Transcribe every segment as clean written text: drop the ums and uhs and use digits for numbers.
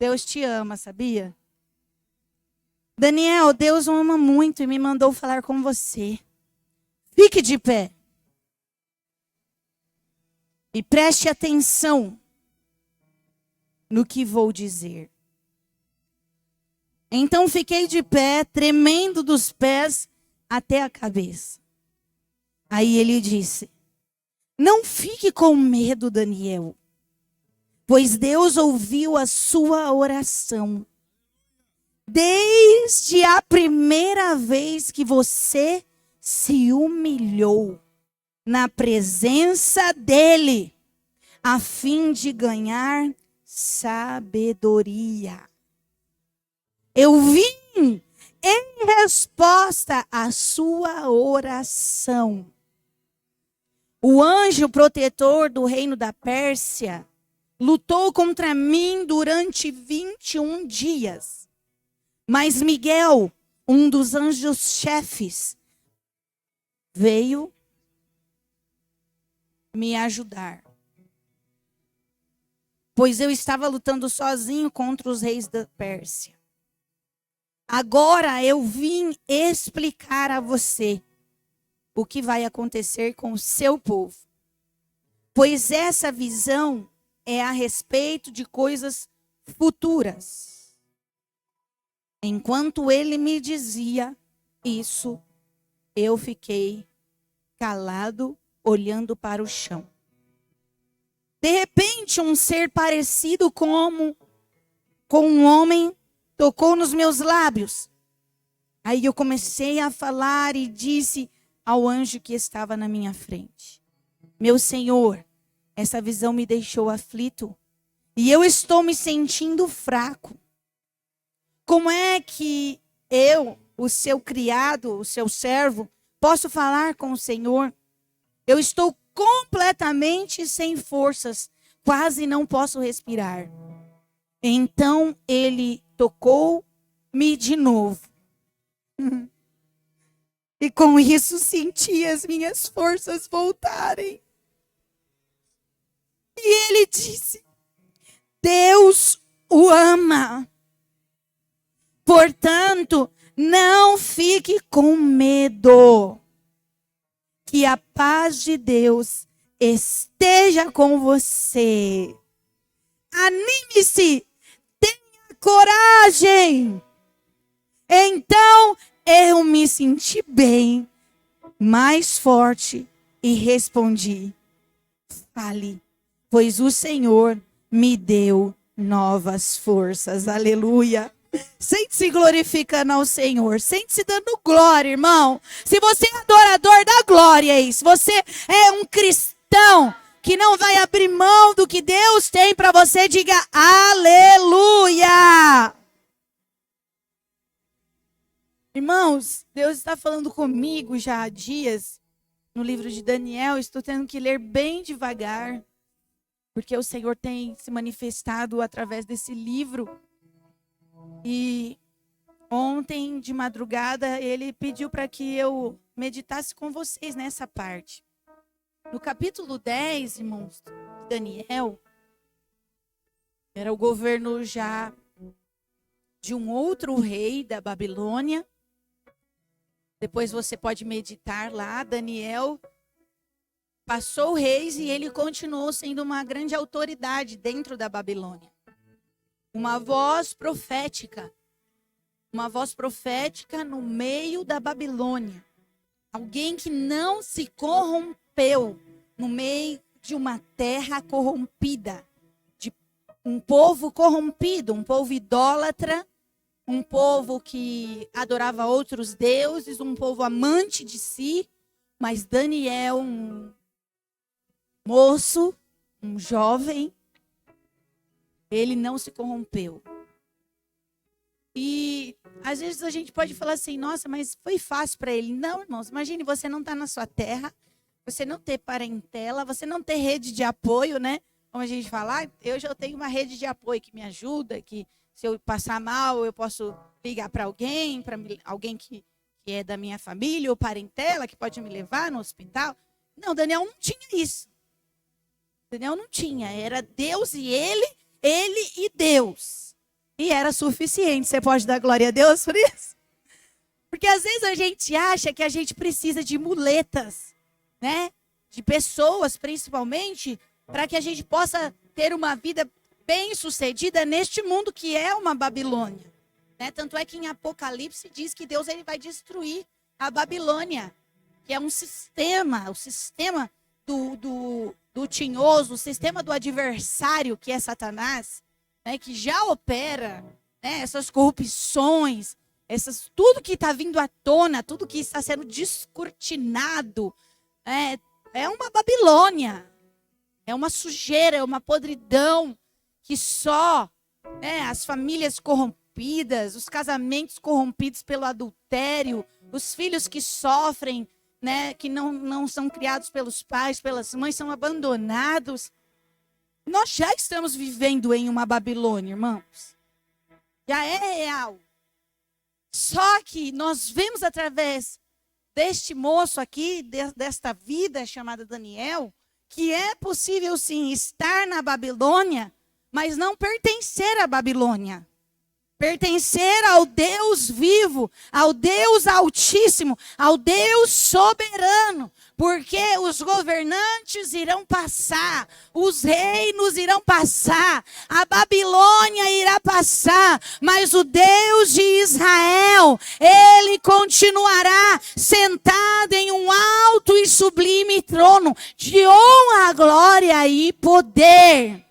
Deus te ama, sabia? Daniel, Deus o ama muito e me mandou falar com você. Fique de pé. E preste atenção no que vou dizer. Então fiquei de pé, tremendo dos pés até a cabeça. Aí ele disse: não fique com medo, Daniel, pois Deus ouviu a sua oração. Desde a primeira vez que você se humilhou na presença dele, a fim de ganhar sabedoria. Eu vim em resposta à sua oração. O anjo protetor do reino da Pérsia lutou contra mim durante 21 dias. Mas Miguel, um dos anjos-chefes, veio me ajudar. Pois eu estava lutando sozinho contra os reis da Pérsia. Agora eu vim explicar a você o que vai acontecer com o seu povo. Pois essa visão é a respeito de coisas futuras. Enquanto ele me dizia isso, eu fiquei calado, olhando para o chão. De repente, um ser parecido com um homem tocou nos meus lábios. Aí eu comecei a falar e disse ao anjo que estava na minha frente: meu Senhor, essa visão me deixou aflito e eu estou me sentindo fraco. Como é que eu, o seu criado, o seu servo, posso falar com o Senhor? Eu estou completamente sem forças, quase não posso respirar. Então ele tocou-me de novo. E com isso senti as minhas forças voltarem. E ele disse: Deus o ama. Portanto, não fique com medo. Que a paz de Deus esteja com você. Anime-se, tenha coragem. Então eu me senti bem, mais forte e respondi: fale, pois o Senhor me deu novas forças. Aleluia. Sente-se glorificando ao Senhor. Sente-se dando glória, irmão. Se você é adorador, dá glória aí. Se você é um cristão que não vai abrir mão do que Deus tem para você, diga aleluia. Irmãos, Deus está falando comigo já há dias no livro de Daniel. Estou tendo que ler bem devagar, porque o Senhor tem se manifestado através desse livro. E ontem de madrugada ele pediu para que eu meditasse com vocês nessa parte. No capítulo 10, irmãos, de Daniel, era o governo já de um outro rei da Babilônia. Depois você pode meditar lá. Daniel passou reis e ele continuou sendo uma grande autoridade dentro da Babilônia. Uma voz profética no meio da Babilônia. Alguém que não se corrompeu no meio de uma terra corrompida. De um povo corrompido, um povo idólatra, um povo que adorava outros deuses, um povo amante de si. Mas Daniel, um moço, um jovem, ele não se corrompeu. E às vezes a gente pode falar assim: nossa, mas foi fácil para ele. Não, irmãos, imagine você não estar na sua terra, você não ter parentela, você não ter rede de apoio, né? Como a gente fala, eu já tenho uma rede de apoio que me ajuda, que se eu passar mal, eu posso ligar para alguém, alguém que é da minha família ou parentela, que pode me levar no hospital. Não, Daniel não tinha isso. Daniel não tinha, era Deus e ele e Deus. E era suficiente. Você pode dar glória a Deus por isso? Porque às vezes a gente acha que a gente precisa de muletas, né? De pessoas, principalmente, para que a gente possa ter uma vida bem-sucedida neste mundo que é uma Babilônia. Né? Tanto é que em Apocalipse diz que Deus ele vai destruir a Babilônia, que é um sistema, o sistema do tinhoso, o sistema do adversário, que é Satanás, né? Que já opera, né? Essas corrupções, tudo que está vindo à tona, tudo que está sendo descortinado, é uma Babilônia, é uma sujeira, é uma podridão que só as famílias corrompidas, os casamentos corrompidos pelo adultério, os filhos que sofrem, né, que não são criados pelos pais, pelas mães, são abandonados. Nós já estamos vivendo em uma Babilônia, irmãos. Já é real. Só que nós vemos através deste moço aqui, desta vida chamada Daniel, que é possível sim estar na Babilônia, mas não pertencer à Babilônia. Pertencer ao Deus vivo, ao Deus altíssimo, ao Deus soberano. Porque os governantes irão passar, os reinos irão passar, a Babilônia irá passar, mas o Deus de Israel, ele continuará sentado em um alto e sublime trono de honra, glória e poder.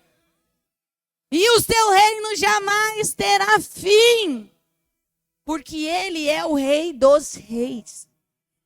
E o seu reino jamais terá fim, porque ele é o Rei dos reis.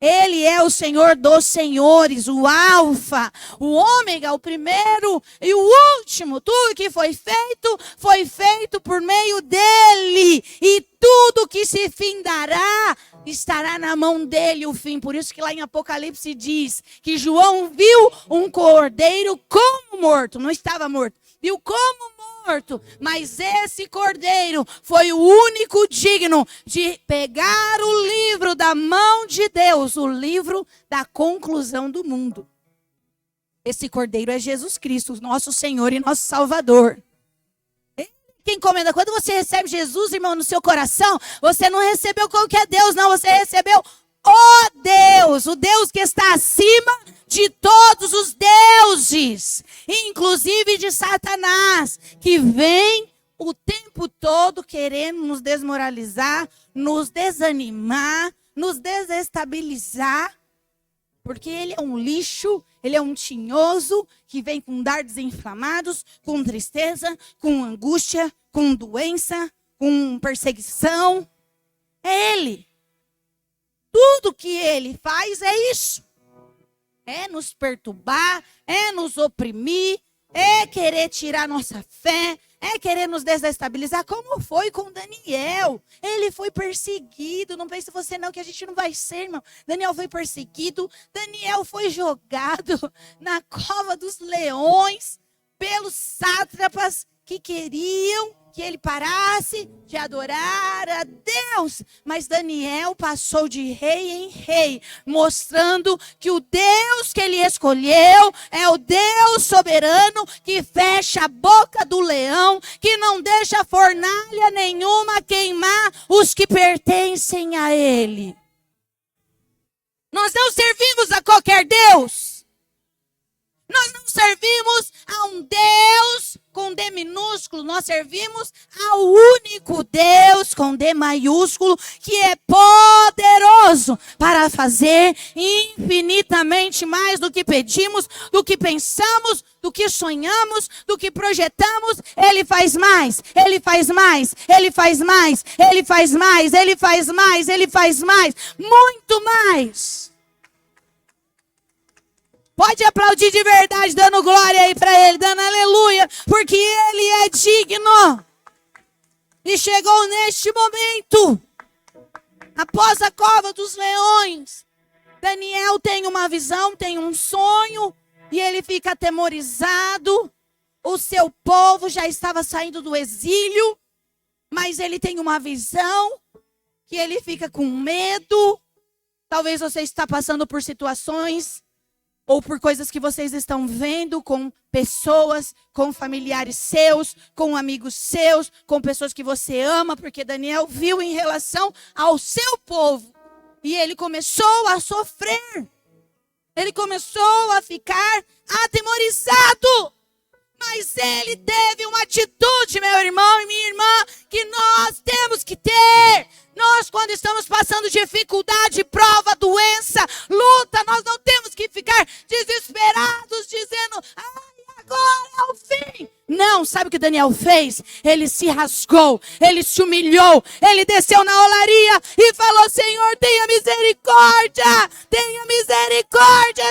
Ele é o Senhor dos senhores, o Alfa, o Ômega, o primeiro e o último. Tudo que foi feito por meio dele. E tudo que se findará, estará na mão dele o fim. Por isso que lá em Apocalipse diz que João viu um cordeiro como morto. Não estava morto. Viu como morto, mas esse cordeiro foi o único digno de pegar o livro da mão de Deus, o livro da conclusão do mundo. Esse cordeiro é Jesus Cristo, nosso Senhor e nosso Salvador. Quem encomenda, quando você recebe Jesus, irmão, no seu coração, você não recebeu qualquer Deus, não, você recebeu o Deus que está acima de todos os deuses, inclusive de Satanás, que vem o tempo todo querendo nos desmoralizar, nos desanimar, nos desestabilizar, porque ele é um lixo, ele é um tinhoso que vem com dardos inflamados, com tristeza, com angústia, com doença, com perseguição. É ele. Tudo que ele faz é isso. É nos perturbar, é nos oprimir, é querer tirar nossa fé, é querer nos desestabilizar, como foi com Daniel. Ele foi perseguido, não pense você não que a gente não vai ser, irmão. Daniel foi perseguido, Daniel foi jogado na cova dos leões pelos sátrapas que queriam que ele parasse de adorar a Deus. Mas Daniel passou de rei em rei, mostrando que o Deus que ele escolheu é o Deus soberano que fecha a boca do leão, que não deixa fornalha nenhuma queimar os que pertencem a ele. Nós não servimos a qualquer Deus. Nós não servimos a um Deus com D minúsculo, nós servimos ao único Deus com D maiúsculo, que é poderoso para fazer infinitamente mais do que pedimos, do que pensamos, do que sonhamos, do que projetamos. Ele faz mais, ele faz mais, ele faz mais, ele faz mais, ele faz mais, ele faz mais, muito mais. Pode aplaudir de verdade, dando glória aí para ele, dando aleluia, porque ele é digno. E chegou neste momento, após a cova dos leões, Daniel tem uma visão, tem um sonho, e ele fica atemorizado. O seu povo já estava saindo do exílio, mas ele tem uma visão que ele fica com medo. Talvez você está passando por situações ou por coisas que vocês estão vendo com pessoas, com familiares seus, com amigos seus, com pessoas que você ama, porque Daniel viu em relação ao seu povo. E ele começou a sofrer. Ele começou a ficar atemorizado. Mas ele teve uma atitude, meu irmão e minha irmã, que nós temos que ter. Nós, quando estamos passando dificuldade, prova, doença, luta, nós não temos que ficar desesperados, dizendo, ai, agora é o fim. Não, sabe o que Daniel fez? Ele se rasgou, ele se humilhou, ele desceu na olaria e falou, Senhor, tenha misericórdia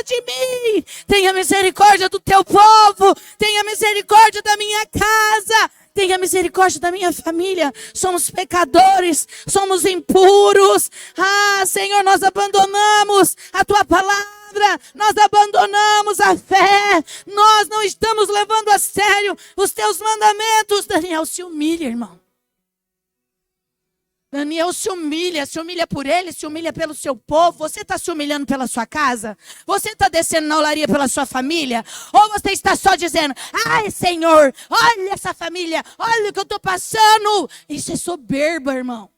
de mim, tenha misericórdia do teu povo, tenha misericórdia da minha casa, tenha misericórdia da minha família. Somos pecadores, somos impuros. Ah, Senhor, nós abandonamos a tua palavra. Nós abandonamos a fé. Nós não estamos levando a sério os teus mandamentos. Daniel se humilha, irmão. Daniel se humilha por ele, se humilha pelo seu povo. Você está se humilhando pela sua casa? Você está descendo na olaria pela sua família? Ou você está só dizendo, ai, Senhor, olha essa família, olha o que eu estou passando. Isso é soberba, irmão.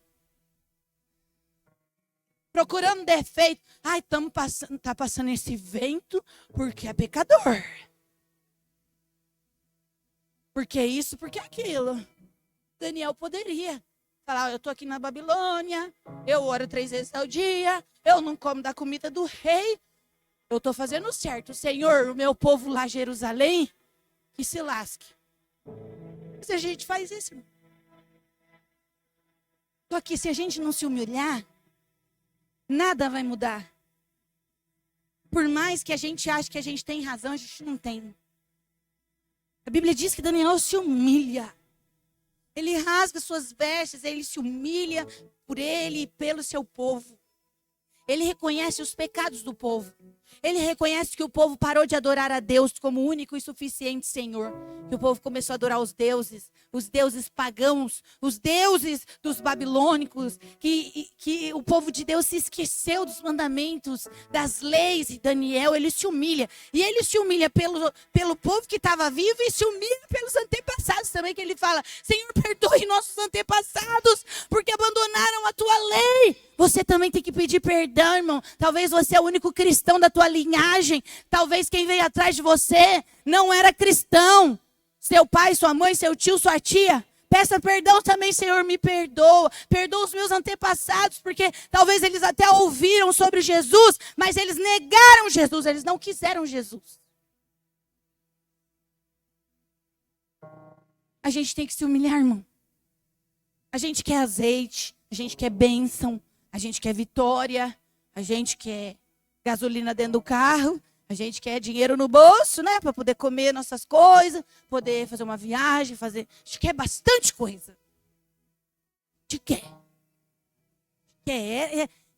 Procurando defeito. Ai, tá passando esse vento porque é pecador. Porque isso, porque aquilo. Daniel poderia falar, eu estou aqui na Babilônia, eu oro 3 vezes ao dia, eu não como da comida do rei, eu estou fazendo certo. Senhor, o meu povo lá, Jerusalém, que se lasque. Se a gente faz isso, irmão. Só que se a gente não se humilhar, nada vai mudar. Por mais que a gente ache que a gente tem razão, a gente não tem. A Bíblia diz que Daniel se humilha. Ele rasga suas vestes, ele se humilha por ele e pelo seu povo. Ele reconhece os pecados do povo. Ele reconhece que o povo parou de adorar a Deus como único e suficiente Senhor. Que o povo começou a adorar os deuses pagãos, os deuses dos babilônicos. Que o povo de Deus se esqueceu dos mandamentos, das leis. E Daniel, ele se humilha. E ele se humilha pelo povo que estava vivo e se humilha pelos antepassados também. Que ele fala, Senhor, perdoe nossos antepassados, porque abandonaram a tua lei. Você também tem que pedir perdão, irmão. Talvez você é o único cristão da tua linhagem. Talvez quem veio atrás de você não era cristão. Seu pai, sua mãe, seu tio, sua tia. Peça perdão também, Senhor, me perdoa. Perdoa os meus antepassados, porque talvez eles até ouviram sobre Jesus, mas eles negaram Jesus, eles não quiseram Jesus. A gente tem que se humilhar, irmão. A gente quer azeite, a gente quer bênção. A gente quer vitória, a gente quer gasolina dentro do carro, a gente quer dinheiro no bolso, né? Para poder comer nossas coisas, poder fazer uma viagem, A gente quer bastante coisa. A gente quer.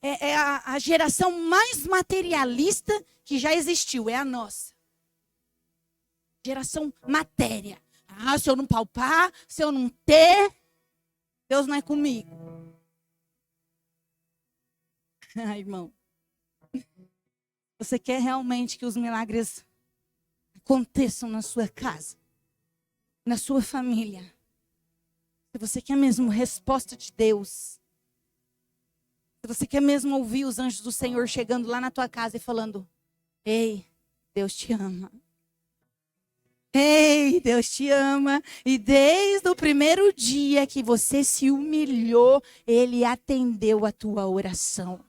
É a geração mais materialista que já existiu, é a nossa. Geração matéria. Ah, se eu não palpar, se eu não ter, Deus não é comigo. Ah, irmão, você quer realmente que os milagres aconteçam na sua casa, na sua família? Se você quer mesmo resposta de Deus, se você quer mesmo ouvir os anjos do Senhor chegando lá na tua casa e falando, ei, Deus te ama. Ei, Deus te ama. E desde o primeiro dia que você se humilhou, Ele atendeu a tua oração.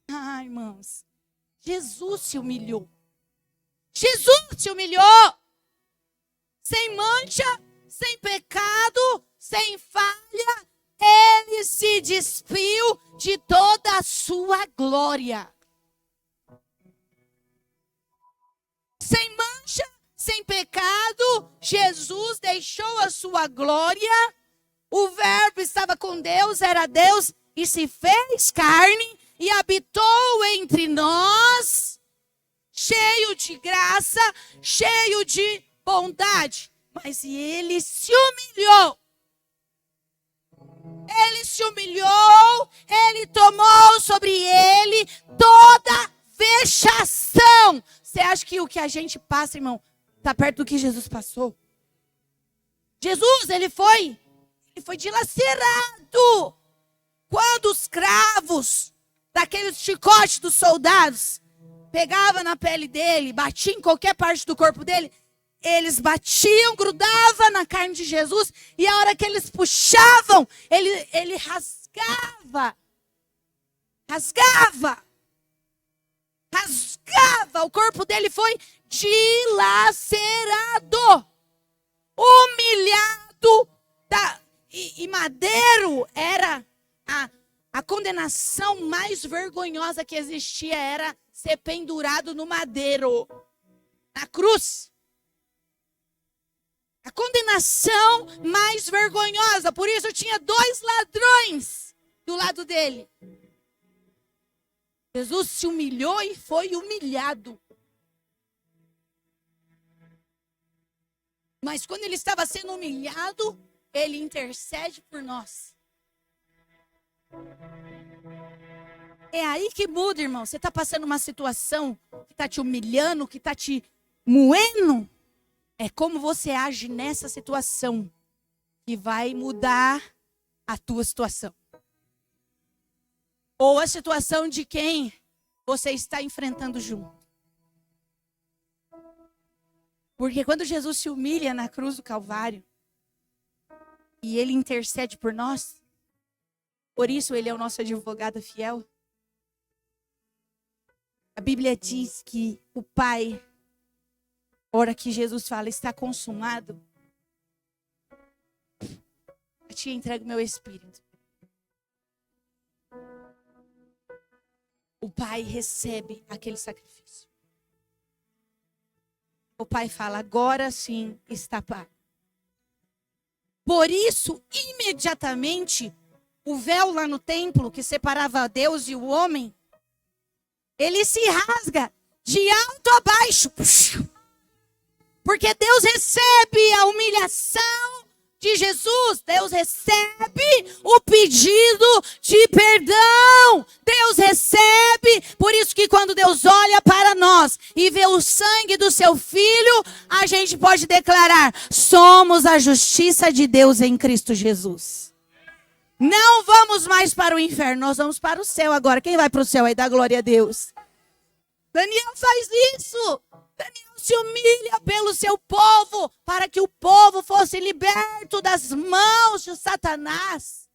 Ah, irmãos, Jesus se humilhou. Jesus se humilhou. Sem mancha, sem pecado, sem falha. Ele se despiu de toda a sua glória. Sem mancha, sem pecado, Jesus deixou a sua glória. O Verbo estava com Deus, era Deus e se fez carne. E habitou entre nós, cheio de graça, cheio de bondade. Mas ele se humilhou. Ele se humilhou, ele tomou sobre ele toda vexação. Você acha que o que a gente passa, irmão, está perto do que Jesus passou? Jesus, ele foi dilacerado. Quando os cravos daqueles chicotes dos soldados pegavam na pele dele, batiam em qualquer parte do corpo dele, eles batiam, grudavam na carne de Jesus, e a hora que eles puxavam, ele rasgava, o corpo dele foi dilacerado, humilhado, e madeiro era a condenação mais vergonhosa que existia, era ser pendurado no madeiro, na cruz. A condenação mais vergonhosa. Por isso tinha 2 ladrões do lado dele. Jesus se humilhou e foi humilhado. Mas quando ele estava sendo humilhado, ele intercede por nós. É aí que muda, irmão. Você está passando uma situação que está te humilhando, que está te moendo. É como você age nessa situação que vai mudar a tua situação. Ou a situação de quem você está enfrentando junto. Porque quando Jesus se humilha na cruz do Calvário, e ele intercede por nós, por isso ele é o nosso advogado fiel. A Bíblia diz que o Pai, a hora que Jesus fala, está consumado, eu te entrego meu espírito. O Pai recebe aquele sacrifício. O Pai fala, agora sim está pago. Por isso, imediatamente, o véu lá no templo, que separava Deus e o homem, ele se rasga de alto a baixo. Porque Deus recebe a humilhação de Jesus. Deus recebe o pedido de perdão. Deus recebe. Por isso que quando Deus olha para nós e vê o sangue do seu filho, a gente pode declarar, somos a justiça de Deus em Cristo Jesus. Não vamos mais para o inferno, nós vamos para o céu agora. Quem vai para o céu aí? Dá glória a Deus. Daniel faz isso. Daniel se humilha pelo seu povo, para que o povo fosse liberto das mãos de Satanás.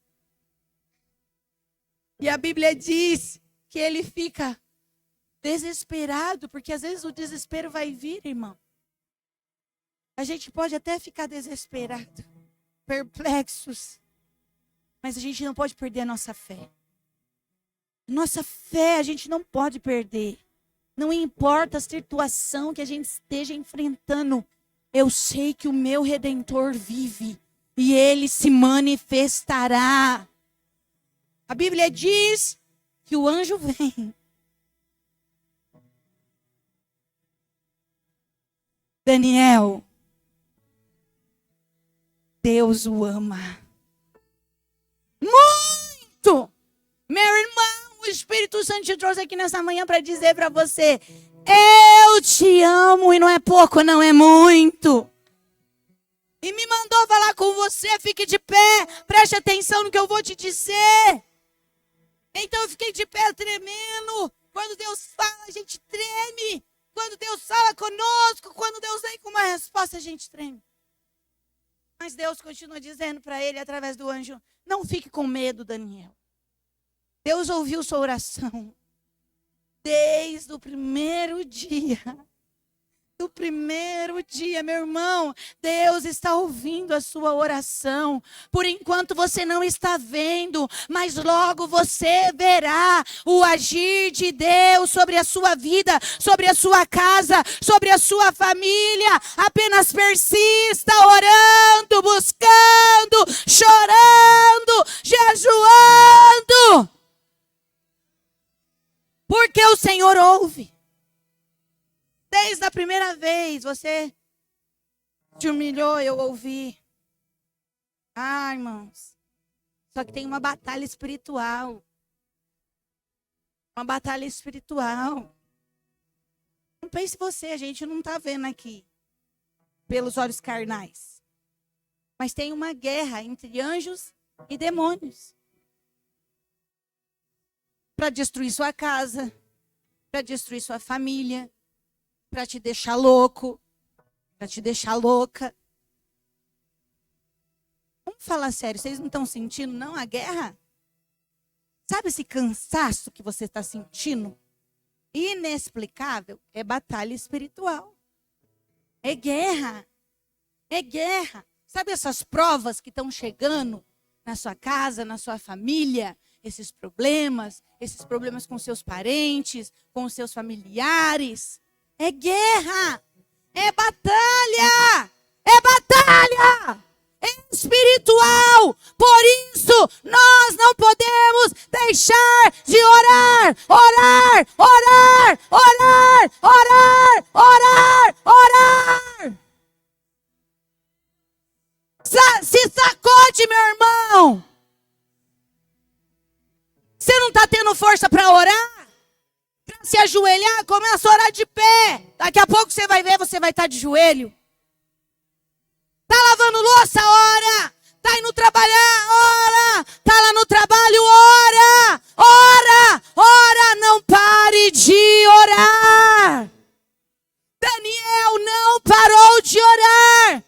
E a Bíblia diz que ele fica desesperado, porque às vezes o desespero vai vir, irmão. A gente pode até ficar desesperado, perplexos, mas a gente não pode perder a nossa fé. Nossa fé a gente não pode perder. Não importa a situação que a gente esteja enfrentando, eu sei que o meu Redentor vive e ele se manifestará. A Bíblia diz que o anjo vem. Daniel, Deus o ama muito. Meu irmão, o Espírito Santo te trouxe aqui nessa manhã para dizer para você, eu te amo e não é pouco, não é muito. E me mandou falar com você, fique de pé, preste atenção no que eu vou te dizer. Então eu fiquei de pé tremendo. Quando Deus fala, a gente treme. Quando Deus fala conosco, quando Deus vem com uma resposta, a gente treme. Mas Deus continua dizendo para ele através do anjo, não fique com medo, Daniel. Deus ouviu sua oração desde o primeiro dia. Do primeiro dia, meu irmão, Deus está ouvindo a sua oração. Por enquanto você não está vendo, mas logo você verá o agir de Deus sobre a sua vida, sobre a sua casa, sobre a sua família. Apenas persista orando, buscando, chorando, jejuando. Porque o Senhor ouve. Desde a primeira vez você te humilhou, eu ouvi. Ah, irmãos, Só que tem uma batalha espiritual. Uma batalha espiritual. Não pense você, a gente não está vendo aqui pelos olhos carnais. Mas tem uma guerra entre anjos e demônios. Para destruir sua casa, para destruir sua família, para te deixar louco, para te deixar louca. Vamos falar sério, vocês não estão sentindo não a guerra? Sabe esse cansaço que você está sentindo? Inexplicável, é batalha espiritual. É guerra. É guerra. Sabe essas provas que estão chegando na sua casa, na sua família? Esses problemas com seus parentes, com os seus familiares. É guerra. É batalha. É batalha. É espiritual. Por isso, nós não podemos deixar de orar, orar, orar, orar, orar, orar, orar. Se sacode, meu irmão. Você não está tendo força para orar? Para se ajoelhar, começa a orar de pé. Daqui a pouco você vai ver, você vai estar de joelho. Tá lavando louça, ora. Tá indo trabalhar, ora. Tá lá no trabalho, ora. Ora, ora, não pare de orar. Daniel não parou de orar.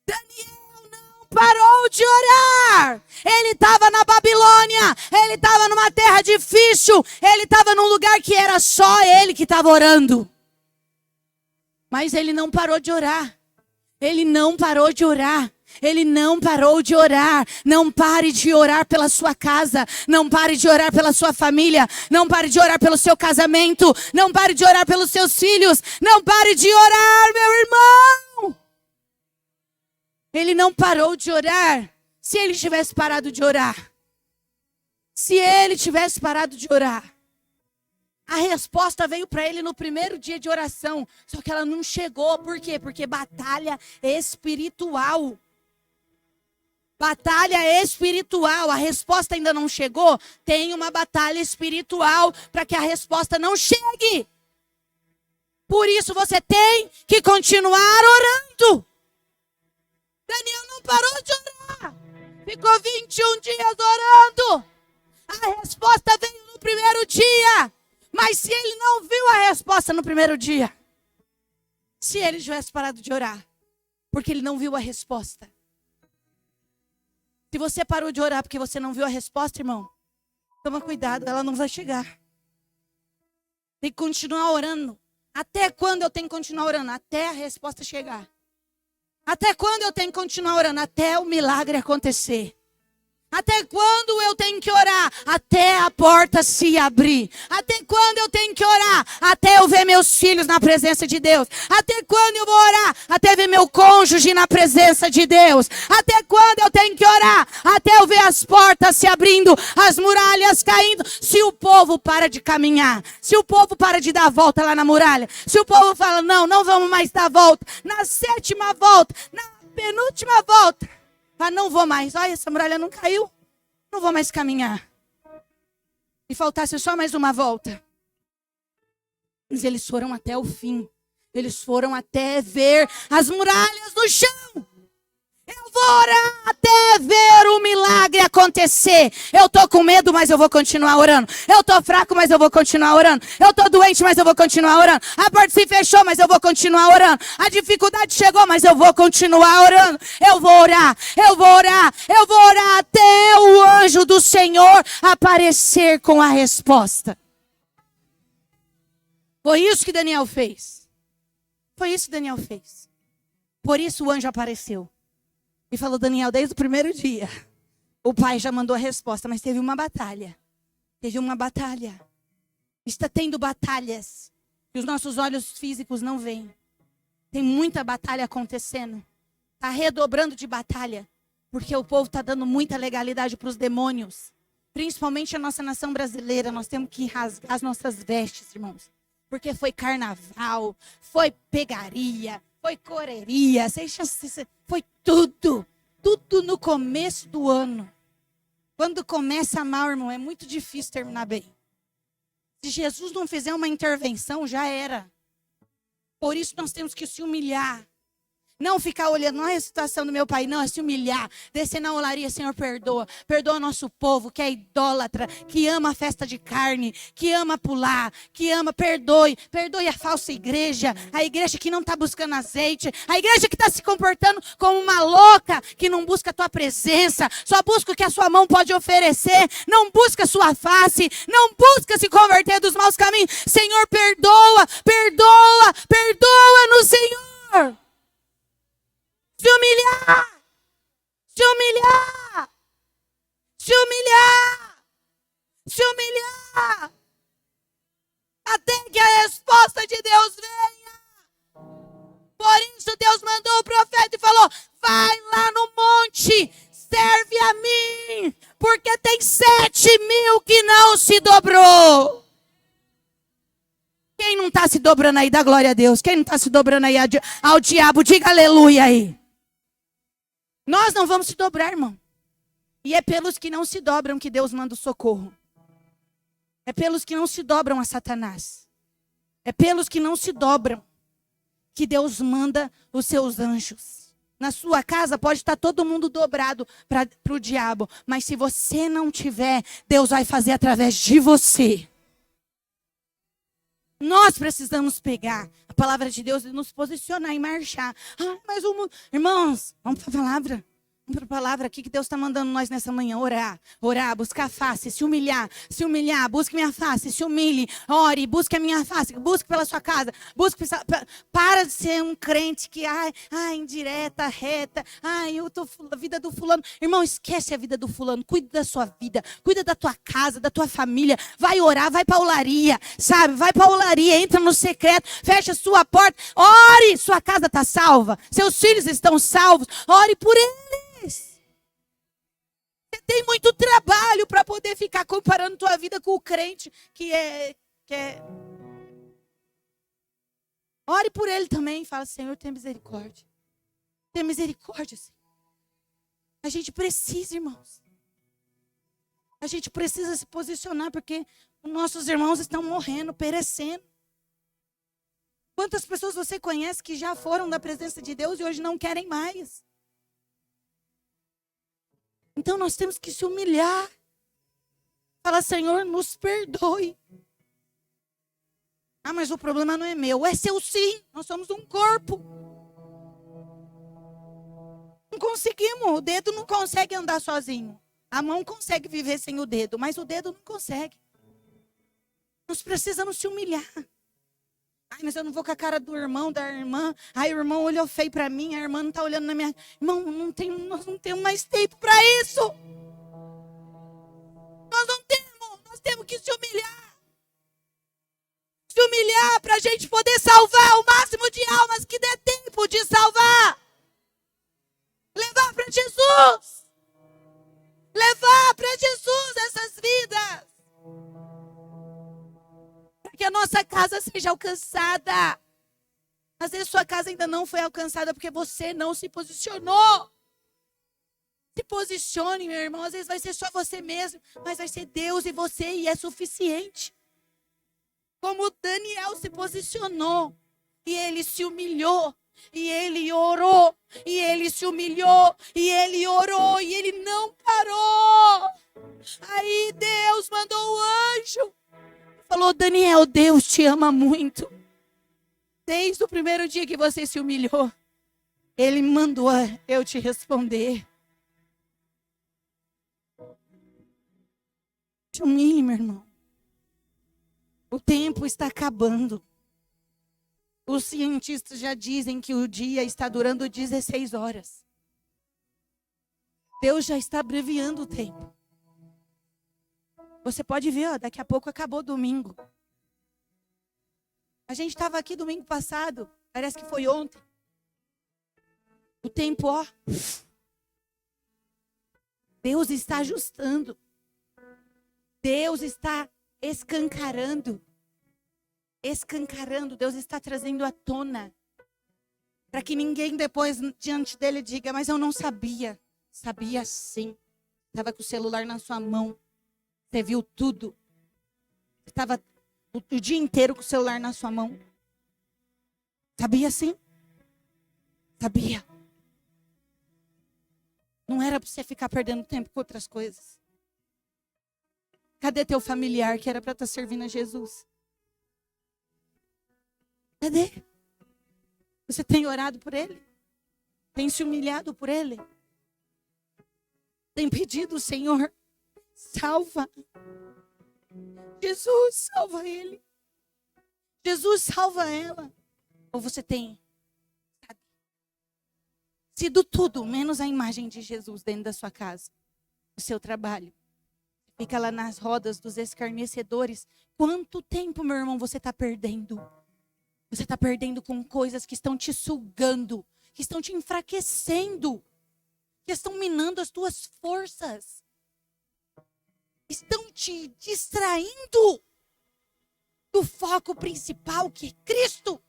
Daniel não parou de orar. Ele estava na Babilônia, ele estava numa terra difícil, ele estava num lugar que era só ele que estava orando. Mas ele não parou de orar. Ele não parou de orar. Ele não parou de orar. Não pare de orar pela sua casa. Não pare de orar pela sua família. Não pare de orar pelo seu casamento. Não pare de orar pelos seus filhos. Não pare de orar, meu irmão. Ele não parou de orar. Se ele tivesse parado de orar. Se ele tivesse parado de orar. A resposta veio para ele no primeiro dia de oração. Só que ela não chegou. Por quê? Porque batalha espiritual. Batalha espiritual. A resposta ainda não chegou. Tem uma batalha espiritual para que a resposta não chegue. Por isso você tem que continuar orando. Daniel não parou de orar. Ficou 21 dias orando. A resposta veio no primeiro dia. Mas se ele não viu a resposta no primeiro dia, se ele tivesse parado de orar, porque ele não viu a resposta. Se você parou de orar porque você não viu a resposta, irmão, toma cuidado, ela não vai chegar. Tem que continuar orando. Até quando eu tenho que continuar orando? Até a resposta chegar. Até quando eu tenho que continuar orando? Até o milagre acontecer. Até quando eu tenho que orar? Até a porta se abrir. Até quando eu tenho que orar? Até eu ver meus filhos na presença de Deus. Até quando eu vou orar? Até ver meu cônjuge na presença de Deus. Até quando eu tenho que orar? Até eu ver as portas se abrindo, as muralhas caindo. Se o povo para de caminhar, se o povo para de dar a volta lá na muralha, se o povo fala, não vamos mais dar a volta, na 7ª volta, na penúltima volta, não vou mais. Olha, essa muralha não caiu. Não vou mais caminhar. E faltasse só mais uma volta. Mas eles foram até o fim. Eles foram até ver as muralhas no chão. Eu vou orar até ver o milagre acontecer. Eu estou com medo, mas eu vou continuar orando. Eu estou fraco, mas eu vou continuar orando. Eu estou doente, mas eu vou continuar orando. A porta se fechou, mas eu vou continuar orando. A dificuldade chegou, mas eu vou continuar orando. Eu vou orar, eu vou orar, eu vou orar até o anjo do Senhor aparecer com a resposta. Foi isso que Daniel fez. Foi isso que Daniel fez. Por isso o anjo apareceu. E falou, Daniel, desde o primeiro dia, o pai já mandou a resposta, mas teve uma batalha. Teve uma batalha. Está tendo batalhas que os nossos olhos físicos não veem. Tem muita batalha acontecendo. Está redobrando de batalha, porque o povo está dando muita legalidade para os demônios. Principalmente a nossa nação brasileira, nós temos que rasgar as nossas vestes, irmãos. Porque foi carnaval, foi pegaria, foi correria, foi tudo no começo do ano. Quando começa mal, irmão, é muito difícil terminar bem. Se Jesus não fizer uma intervenção, já era. Por isso nós temos que se humilhar. Não ficar olhando, não é a situação do meu pai, não, é se humilhar. Descer na olaria, Senhor, perdoa. Perdoa nosso povo que é idólatra, que ama a festa de carne, que ama pular, que ama, perdoe. Perdoe a falsa igreja, a igreja que não está buscando azeite, a igreja que está se comportando como uma louca, que não busca a tua presença, só busca o que a sua mão pode oferecer, não busca a sua face, não busca se converter dos maus caminhos. Senhor, perdoa, perdoa, perdoa-nos, Senhor. Se humilhar, se humilhar, se humilhar, se humilhar, até que a resposta de Deus venha. Por isso Deus mandou o profeta e falou: vai lá no monte, serve a mim, porque tem 7.000 que não se dobrou. Quem não está se dobrando aí, dá glória a Deus. Quem não está se dobrando aí ao diabo, diga aleluia aí. Nós não vamos se dobrar, irmão. E é pelos que não se dobram que Deus manda o socorro. É pelos que não se dobram a Satanás. É pelos que não se dobram que Deus manda os seus anjos. Na sua casa pode estar todo mundo dobrado para o diabo. Mas se você não tiver, Deus vai fazer através de você. Nós precisamos pegar a palavra de Deus e nos posicionar e marchar. Mas irmãos, vamos para a palavra. Vamos para a palavra aqui que Deus está mandando nós nessa manhã. Orar, orar, buscar a face, se humilhar, busque minha face, se humilhe, ore, busque a minha face, busque pela sua casa, busque, para de ser um crente que, indireta, reta, a vida do fulano. Irmão, esquece a vida do fulano, cuida da sua vida, cuida da tua casa, da tua família, vai orar, vai para a olaria, sabe, vai para a olaria, entra no secreto, fecha a sua porta, ore, sua casa está salva, seus filhos estão salvos, ore por eles. Você tem muito trabalho para poder ficar comparando tua vida com o crente que é... Ore por ele também. Fala: Senhor, tenha misericórdia. Tenha misericórdia, Senhor. A gente precisa, irmãos. A gente precisa se posicionar porque os nossos irmãos estão morrendo, perecendo. Quantas pessoas você conhece que já foram da presença de Deus e hoje não querem mais? Então nós temos que se humilhar. Fala: Senhor, nos perdoe. Mas o problema não é meu. É seu sim. Nós somos um corpo. Não conseguimos. O dedo não consegue andar sozinho. A mão consegue viver sem o dedo, mas o dedo não consegue. Nós precisamos se humilhar. Mas eu não vou com a cara do irmão, da irmã. O irmão olhou feio para mim, a irmã não está olhando na minha... Irmão, nós não temos mais tempo para isso. Nós temos que se humilhar. Se humilhar para a gente poder salvar o máximo de almas que der tempo de salvar. Levar para Jesus. Levar para Jesus essas vidas. Que a nossa casa seja alcançada. Às vezes sua casa ainda não foi alcançada porque você não se posicionou. Se posicione, meu irmão. Às vezes vai ser só você mesmo, mas vai ser Deus e você, e é suficiente. Como Daniel se posicionou, e ele se humilhou, e ele orou, e ele se humilhou, e ele orou, e ele não parou. Aí Deus mandou o anjo. Falou: Daniel, Deus te ama muito. Desde o primeiro dia que você se humilhou, Ele mandou eu te responder. Te humilhe, meu irmão. O tempo está acabando. Os cientistas já dizem que o dia está durando 16 horas. Deus já está abreviando o tempo. Você pode ver, daqui a pouco acabou domingo. A gente estava aqui domingo passado, parece que foi ontem. O tempo, Deus está ajustando. Deus está escancarando. Deus está trazendo à tona. Para que ninguém depois diante dele diga: mas eu não sabia. Sabia sim. Estava com o celular na sua mão. Você viu tudo. Você estava o dia inteiro com o celular na sua mão. Sabia sim? Sabia. Não era para você ficar perdendo tempo com outras coisas. Cadê teu familiar que era para estar servindo a Jesus? Cadê? Você tem orado por ele? Tem se humilhado por ele? Tem pedido, Senhor, salva. Jesus, salva ele. Jesus, salva ela. Ou você tem sido tudo, menos a imagem de Jesus dentro da sua casa, no seu trabalho. Fica lá nas rodas dos escarnecedores. Quanto tempo, meu irmão, você está perdendo? Você está perdendo com coisas que estão te sugando, que estão te enfraquecendo, que estão minando as tuas forças. Estão te distraindo do foco principal, que é Cristo.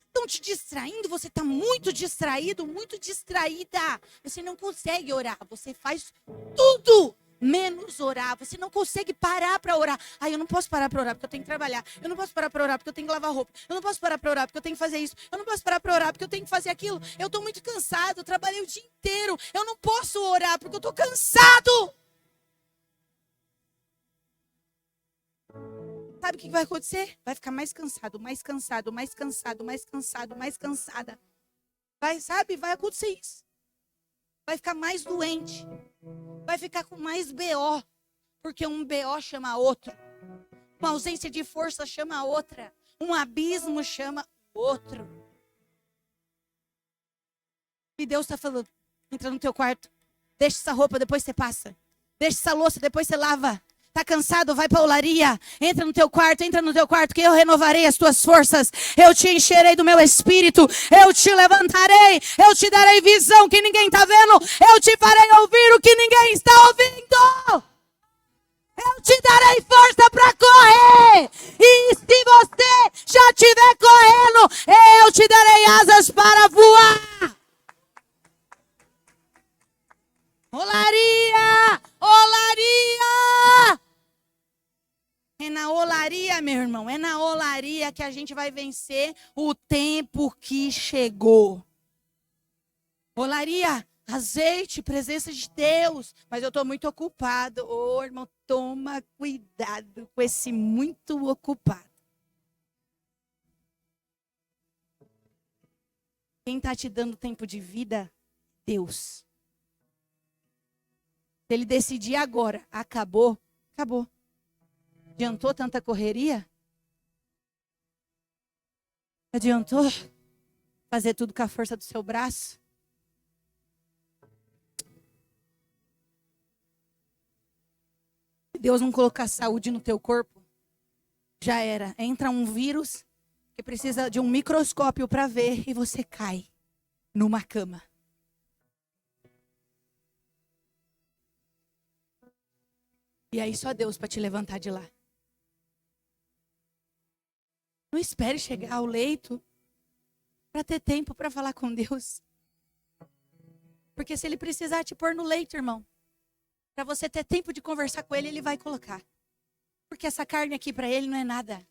Estão te distraindo, você está muito distraído, muito distraída. Você não consegue orar, você faz tudo menos orar. Você não consegue parar para orar. Eu não posso parar para orar porque eu tenho que trabalhar. Eu não posso parar para orar porque eu tenho que lavar roupa. Eu não posso parar para orar porque eu tenho que fazer isso. Eu não posso parar para orar porque eu tenho que fazer aquilo. Eu estou muito cansado, eu trabalhei o dia inteiro. Eu não posso orar porque eu estou cansado. Sabe o que vai acontecer? Vai ficar mais cansado, mais cansado, mais cansado, mais cansado, mais cansada. Vai acontecer isso. Vai ficar mais doente. Vai ficar com mais BO. Porque um BO chama outro. Uma ausência de força chama outra. Um abismo chama outro. E Deus está falando, entra no teu quarto. Deixa essa roupa, depois você passa. Deixa essa louça, depois você lava. Tá cansado? Vai para a olaria. Entra no teu quarto, que eu renovarei as tuas forças. Eu te encherei do meu espírito. Eu te levantarei. Eu te darei visão que ninguém está vendo. Eu te farei ouvir o que ninguém está ouvindo. Eu te darei força para correr. E se você já estiver correndo, eu te darei asas para voar. Olaria! Olaria! É na olaria, meu irmão. É na olaria que a gente vai vencer o tempo que chegou. Olaria, azeite, presença de Deus. Mas eu estou muito ocupado. Ô, irmão, toma cuidado com esse muito ocupado. Quem está te dando tempo de vida? Deus. Se ele decidir agora, acabou. Adiantou tanta correria? Adiantou fazer tudo com a força do seu braço? Se Deus não colocar saúde no teu corpo, já era. Entra um vírus que precisa de um microscópio para ver e você cai numa cama. E aí só Deus para te levantar de lá. Não espere chegar ao leito para ter tempo para falar com Deus. Porque se ele precisar te pôr no leito, irmão, para você ter tempo de conversar com ele, ele vai colocar. Porque essa carne aqui para ele não é nada.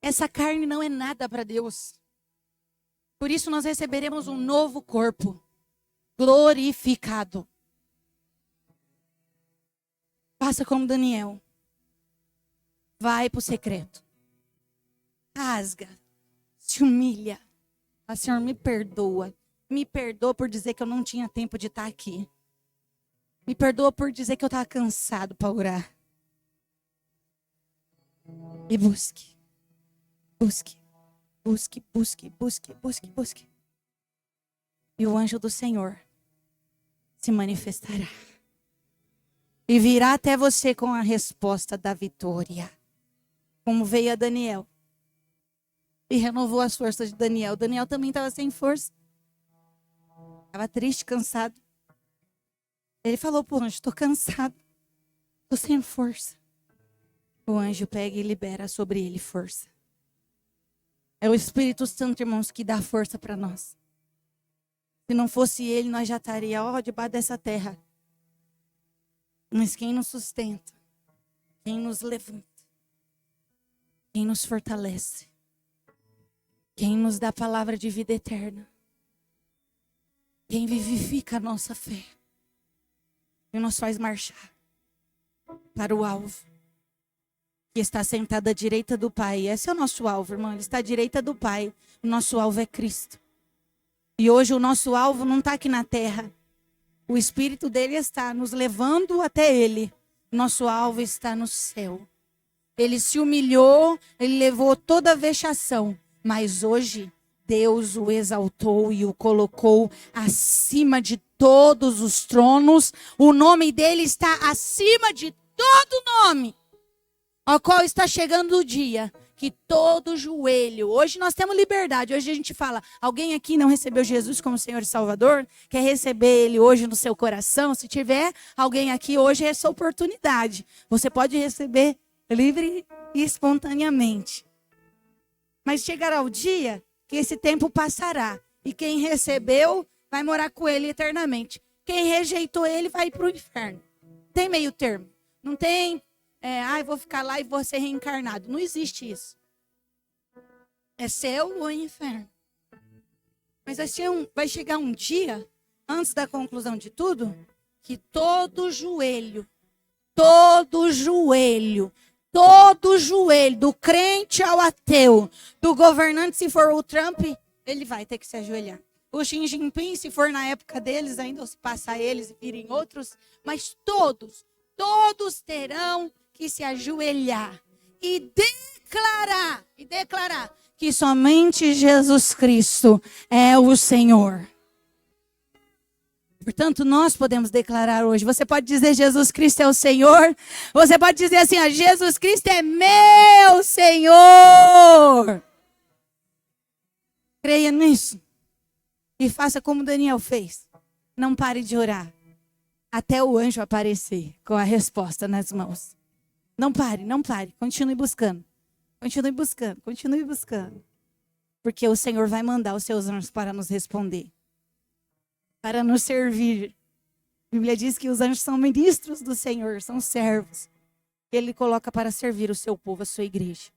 Essa carne não é nada para Deus. Por isso nós receberemos um novo corpo, glorificado. Faça como Daniel. Vai para o secreto. Rasga. Se humilha. Mas, Senhor, me perdoa. Me perdoa por dizer que eu não tinha tempo de estar aqui. Me perdoa por dizer que eu estava cansado para orar. E busque. Busque. Busque, busque, busque, busque, busque. E o anjo do Senhor se manifestará. E virá até você com a resposta da vitória. Como veio a Daniel. E renovou as forças de Daniel. Daniel também estava sem força. Estava triste, cansado. Ele falou para o anjo, estou cansado. Estou sem força. O anjo pega e libera sobre ele força. É o Espírito Santo, irmãos, que dá força para nós. Se não fosse Ele, nós já estaríamos debaixo dessa terra. Mas quem nos sustenta, quem nos levanta, quem nos fortalece, quem nos dá a palavra de vida eterna, quem vivifica a nossa fé, quem nos faz marchar para o alvo, que está sentado à direita do Pai. Esse é o nosso alvo, irmão. Ele está à direita do Pai. O nosso alvo é Cristo. E hoje o nosso alvo não está aqui na terra. O Espírito dele está nos levando até Ele. Nosso alvo está no céu. Ele se humilhou, ele levou toda a vexação. Mas hoje Deus o exaltou e o colocou acima de todos os tronos. O nome dele está acima de todo nome. Ao qual está chegando o dia que todo joelho... Hoje nós temos liberdade. Hoje a gente fala, alguém aqui não recebeu Jesus como Senhor e Salvador? Quer receber Ele hoje no seu coração? Se tiver alguém aqui, hoje é essa oportunidade. Você pode receber livre e espontaneamente. Mas chegará o dia que esse tempo passará. E quem recebeu vai morar com Ele eternamente. Quem rejeitou Ele vai para o inferno. Tem meio termo. Não tem... vou ficar lá e vou ser reencarnado. Não existe isso. É céu ou inferno. Mas vai chegar um dia, antes da conclusão de tudo, que todo joelho, do crente ao ateu, do governante, se for o Trump, ele vai ter que se ajoelhar. O Xi Jinping, se for na época deles, ainda ou se passar eles e virem outros, mas todos terão que se ajoelhar e declarar que somente Jesus Cristo é o Senhor. Portanto, nós podemos declarar hoje. Você pode dizer Jesus Cristo é o Senhor. Você pode dizer assim, Jesus Cristo é meu Senhor. Creia nisso. E faça como Daniel fez. Não pare de orar até o anjo aparecer com a resposta nas mãos. Não pare. Continue buscando. Porque o Senhor vai mandar os seus anjos para nos responder. Para nos servir. A Bíblia diz que os anjos são ministros do Senhor, são servos. Ele coloca para servir o seu povo, a sua igreja.